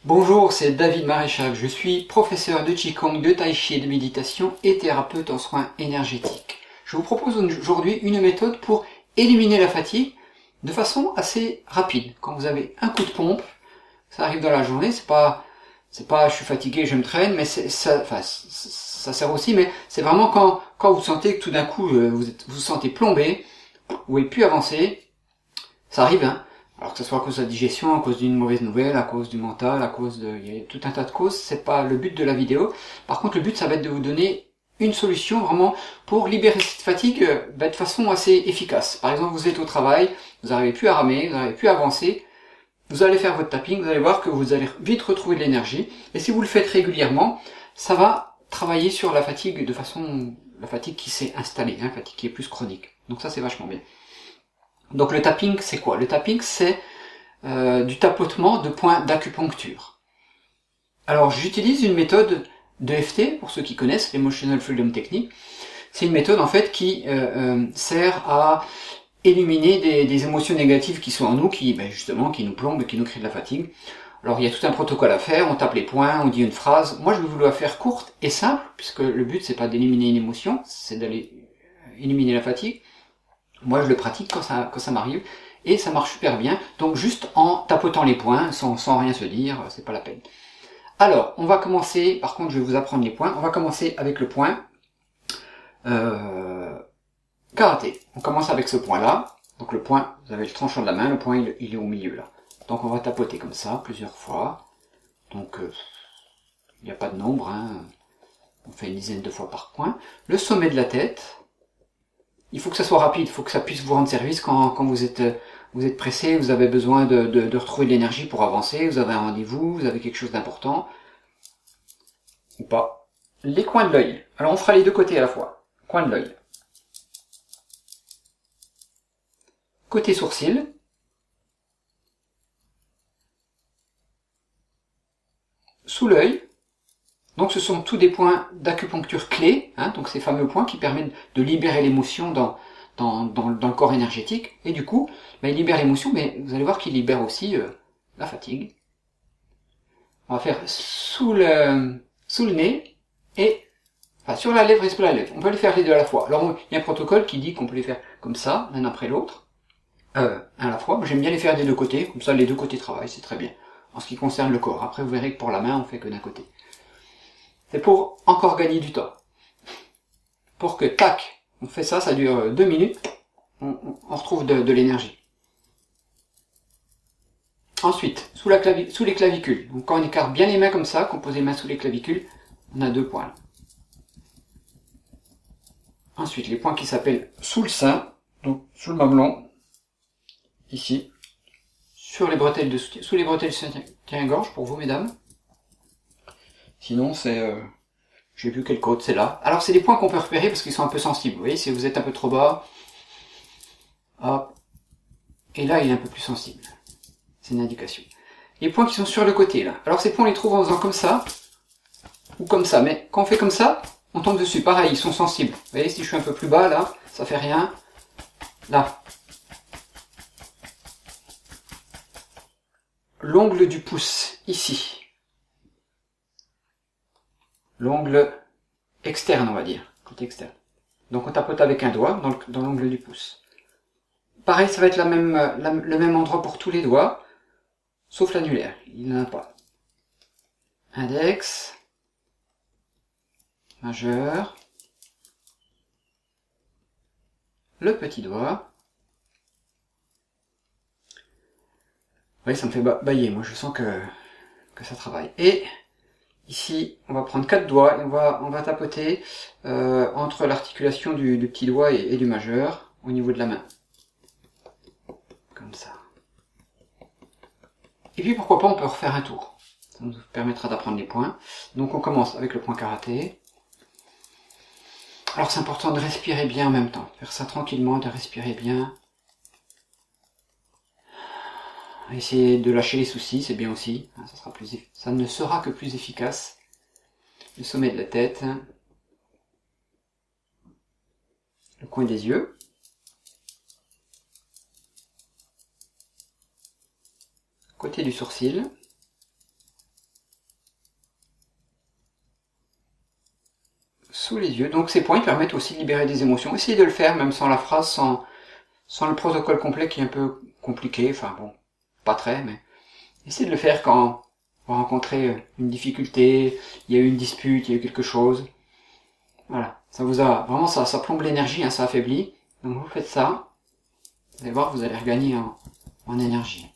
Bonjour, c'est David Maréchal. Je suis professeur de Qigong, de Tai Chi et de méditation et thérapeute en soins énergétiques. Je vous propose aujourd'hui une méthode pour éliminer la fatigue de façon assez rapide. Quand vous avez un coup de pompe, ça arrive dans la journée, c'est pas je suis fatigué, je me traîne, mais ça sert aussi, mais c'est vraiment quand vous sentez que tout d'un coup vous sentez plombé, vous pouvez plus avancer, ça arrive, hein. Alors que ce soit à cause de la digestion, à cause d'une mauvaise nouvelle, à cause du mental, il y a tout un tas de causes, c'est pas le but de la vidéo. Par contre, le but, ça va être de vous donner une solution vraiment pour libérer cette fatigue de façon assez efficace. Par exemple, vous êtes au travail, vous n'arrivez plus à ramer, vous n'arrivez plus à avancer, vous allez faire votre tapping, vous allez voir que vous allez vite retrouver de l'énergie. Et si vous le faites régulièrement, ça va travailler sur la fatigue la fatigue qui s'est installée, la fatigue qui est plus chronique. Donc ça, c'est vachement bien. Donc le tapping, c'est quoi? Le tapping, c'est du tapotement de points d'acupuncture. Alors j'utilise une méthode d'EFT, pour ceux qui connaissent, l'Emotional Freedom Technique. C'est une méthode en fait qui sert à éliminer des émotions négatives qui sont en nous, qui nous plombent, qui nous créent de la fatigue. Alors il y a tout un protocole à faire, on tape les points, on dit une phrase. Moi je vais vous la faire courte et simple, puisque le but c'est pas d'éliminer une émotion, c'est d'aller éliminer la fatigue. Moi, je le pratique quand ça m'arrive, et ça marche super bien. Donc, juste en tapotant les points, sans rien se dire, c'est pas la peine. Alors, on va commencer, par contre, je vais vous apprendre les points. On va commencer avec le point karaté. On commence avec ce point-là. Donc, le point, vous avez le tranchant de la main, le point, il est au milieu, là. Donc, on va tapoter comme ça, plusieurs fois. Donc, il n'y a pas de nombre, hein. On fait une dizaine de fois par point. Le sommet de la tête. Il faut que ça soit rapide, il faut que ça puisse vous rendre service quand vous êtes pressé, vous avez besoin de retrouver de l'énergie pour avancer, vous avez un rendez-vous, vous avez quelque chose d'important, ou pas. Les coins de l'œil. Alors on fera les deux côtés à la fois. Coin de l'œil. Côté sourcil. Sous l'œil. Donc ce sont tous des points d'acupuncture clés, hein, donc ces fameux points qui permettent de libérer l'émotion dans le corps énergétique, et du coup, il libère l'émotion, mais vous allez voir qu'il libère aussi la fatigue. On va faire sous le nez, et sur la lèvre et sous la lèvre. On peut les faire les deux à la fois. Alors il y a un protocole qui dit qu'on peut les faire comme ça, l'un après l'autre, à la fois. Moi j'aime bien les faire des deux côtés, comme ça les deux côtés travaillent, c'est très bien. En ce qui concerne le corps. Après vous verrez que pour la main, on fait que d'un côté. C'est pour encore gagner du temps. Pour que, tac, on fait ça, ça dure 2 minutes, on retrouve de l'énergie. Ensuite, sous les clavicules. Donc quand on écarte bien les mains comme ça, qu'on pose les mains sous les clavicules, on a 2 points là. Ensuite, les points qui s'appellent sous le sein, donc sous le mamelon, ici, sous les bretelles de soutien-gorge pour vous, mesdames. Sinon, c'est... j'ai vu quelle côte, c'est là. Alors, c'est des points qu'on peut repérer parce qu'ils sont un peu sensibles. Vous voyez, si vous êtes un peu trop bas, hop, et là, il est un peu plus sensible. C'est une indication. Les points qui sont sur le côté, là. Alors, ces points, on les trouve en faisant comme ça, ou comme ça. Mais quand on fait comme ça, on tombe dessus. Pareil, ils sont sensibles. Vous voyez, si je suis un peu plus bas, là, ça fait rien. Là. L'ongle du pouce, ici. L'ongle externe, on va dire, côté externe. Donc on tapote avec un doigt dans l'ongle du pouce. Pareil, ça va être le même endroit pour tous les doigts, sauf l'annulaire, il n'en a pas. Index, majeur, le petit doigt. Oui, ça me fait bailler, moi je sens que ça travaille. Et ici, on va prendre 4 doigts et on va tapoter entre l'articulation du petit doigt et du majeur au niveau de la main. Comme ça. Et puis pourquoi pas, on peut refaire un tour. Ça nous permettra d'apprendre les points. Donc on commence avec le point karaté. Alors c'est important de respirer bien en même temps. Faire ça tranquillement, de respirer bien. Essayez de lâcher les soucis, c'est bien aussi. Ça ne sera que plus efficace. Le sommet de la tête. Le coin des yeux. Côté du sourcil. sous les yeux. Donc ces points ils permettent aussi de libérer des émotions. Essayez de le faire même sans la phrase, sans le protocole complet qui est un peu compliqué. Enfin bon, pas très, mais essayez de le faire quand vous rencontrez une difficulté, il y a eu une dispute, il y a eu quelque chose. Voilà, ça vous a vraiment ça plombe l'énergie, hein, ça affaiblit. Donc vous faites ça, vous allez voir, vous allez regagner en énergie.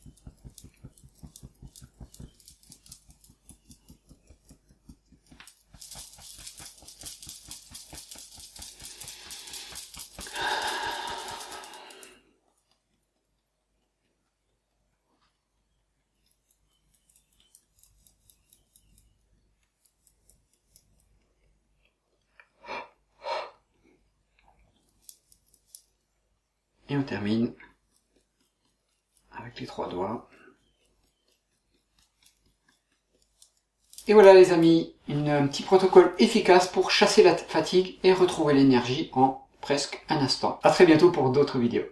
Et on termine avec les 3 doigts. Et voilà les amis, un petit protocole efficace pour chasser la fatigue et retrouver l'énergie en presque un instant. À très bientôt pour d'autres vidéos.